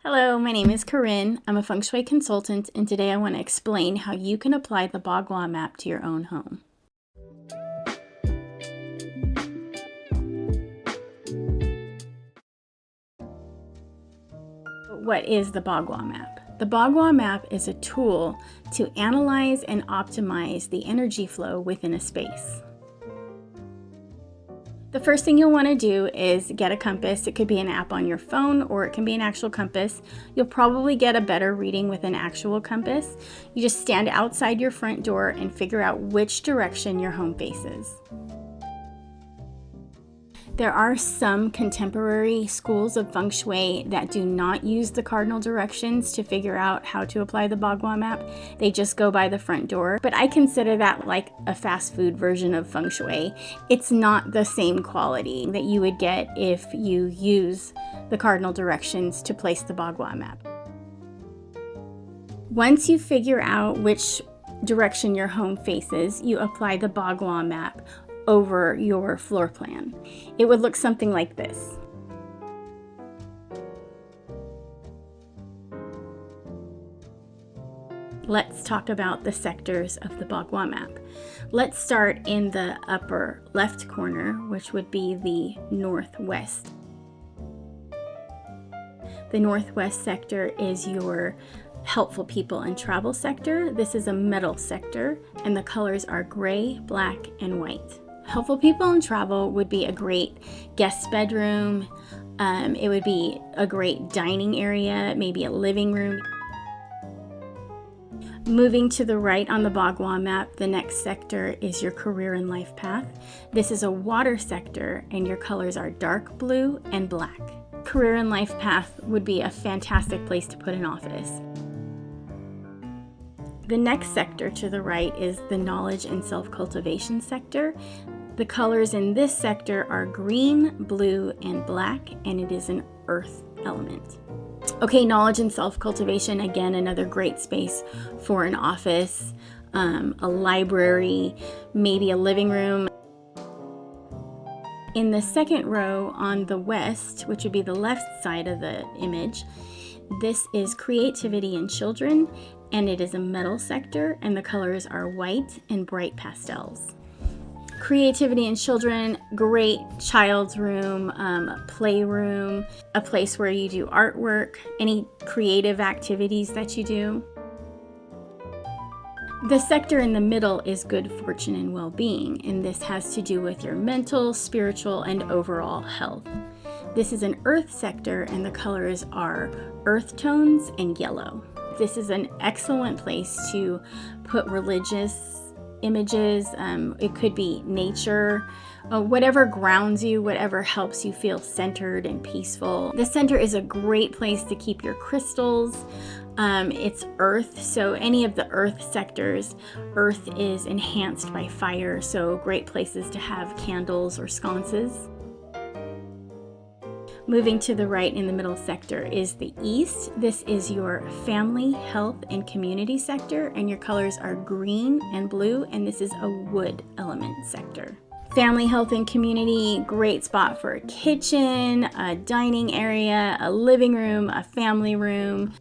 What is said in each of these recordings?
Hello, my name is Corinne. I'm a Feng Shui consultant, and today I want to explain how you can apply the Baugua map to your own home. What is the Baugua map? The Baugua map is a tool to analyze and optimize the energy flow within a space. The first thing you'll want to do is get a compass. It could be an app on your phone or it can be an actual compass. You'll probably get a better reading with an actual compass. You just stand outside your front door and figure out which direction your home faces. There are some contemporary schools of Feng Shui that do not use the cardinal directions to figure out how to apply the Baugua map. They just go by the front door. But I consider that like a fast food version of Feng Shui. It's not the same quality that you would get if you use the cardinal directions to place the Baugua map. Once you figure out which direction your home faces, you apply the Baugua map over your floor plan. It would look something like this. Let's talk about the sectors of the Baugua map. Let's start in the upper left corner, which would be the northwest. The northwest sector is your helpful people and travel sector. This is a metal sector, and the colors are gray, black, and white. Helpful people and travel would be a great guest bedroom. It would be a great dining area, maybe a living room. Moving to the right on the Baugua map, the next sector is your career and life path. This is a water sector, and your colors are dark blue and black. Career and life path would be a fantastic place to put an office. The next sector to the right is the knowledge and self-cultivation sector. The colors in this sector are green, blue, and black, and it is an earth element. Okay, knowledge and self-cultivation, again, another great space for an office, a library, maybe a living room. In the second row on the west, which would be the left side of the image, this is creativity in children, and it is a metal sector, and the colors are white and bright pastels. Creativity in children, great child's room, playroom, a place where you do artwork, any creative activities that you do. The sector in the middle is good fortune and well-being, and this has to do with your mental, spiritual, and overall health. This is an earth sector, and the colors are earth tones and yellow. This is an excellent place to put religious images. It could be nature, whatever grounds you, whatever helps you feel centered and peaceful. The center is a great place to keep your crystals. It's earth, so any of the earth sectors, earth is enhanced by fire, so great places to have candles or sconces. Moving to the right in the middle sector is the east. This is your family, health, and community sector, and your colors are green and blue, and this is a wood element sector. Family, health, and community, great spot for a kitchen, a dining area, a living room, a family room.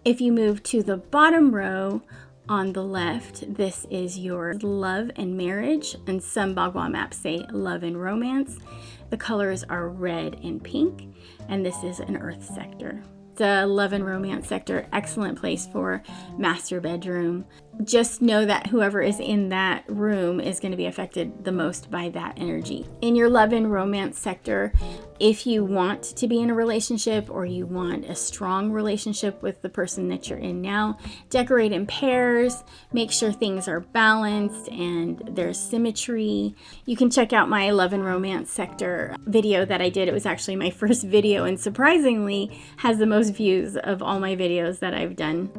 If you move to the bottom row, on the left, this is your love and marriage, and some Baugua maps say love and romance. The colors are red and pink, and this is an earth sector. The love and romance sector, excellent place for master bedroom. Just know that whoever is in that room is going to be affected the most by that energy. In your love and romance sector, if you want to be in a relationship or you want a strong relationship with the person that you're in now, decorate in pairs, make sure things are balanced and there's symmetry. You can check out my love and romance sector video that I did. It was actually my first video and surprisingly has the most views of all my videos that I've done.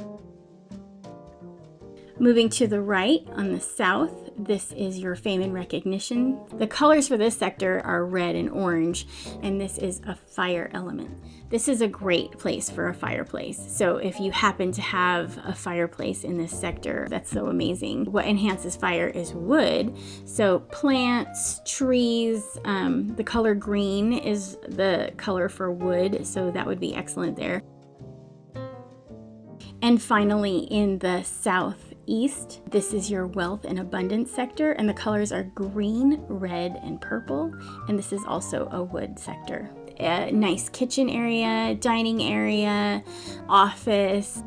Moving to the right on the south, this is your fame and recognition. The colors for this sector are red and orange, and this is a fire element. This is a great place for a fireplace. So if you happen to have a fireplace in this sector, that's so amazing. What enhances fire is wood. So plants, trees, the color green is the color for wood, so that would be excellent there. And finally, in the southeast, this is your wealth and abundance sector, and the colors are green, red, and purple, and this is also a wood sector. A nice kitchen area, dining area, office.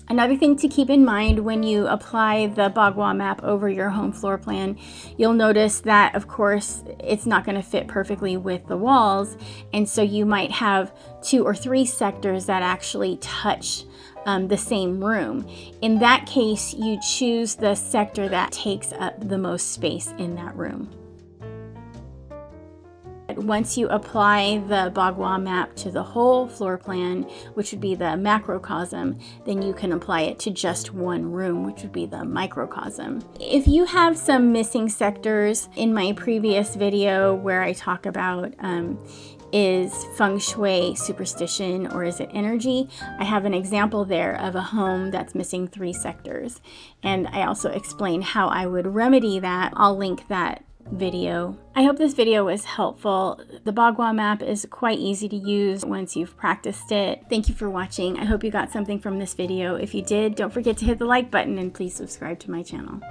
Another thing to keep in mind when you apply the Baugua map over your home floor plan, you'll notice that, of course, it's not going to fit perfectly with the walls, and so you might have 2 or 3 sectors that actually touch the same room. In that case, you choose the sector that takes up the most space in that room. Once you apply the Baugua map to the whole floor plan, which would be the macrocosm, then you can apply it to just one room, which would be the microcosm. If you have some missing sectors, in my previous video where I talk about is Feng Shui superstition or is it energy, I have an example there of a home that's missing 3 sectors. And I also explain how I would remedy that. I'll link that video. I hope this video was helpful. The Baugua map is quite easy to use once you've practiced it. Thank you for watching. I hope you got something from this video. If you did, don't forget to hit the like button and please subscribe to my channel.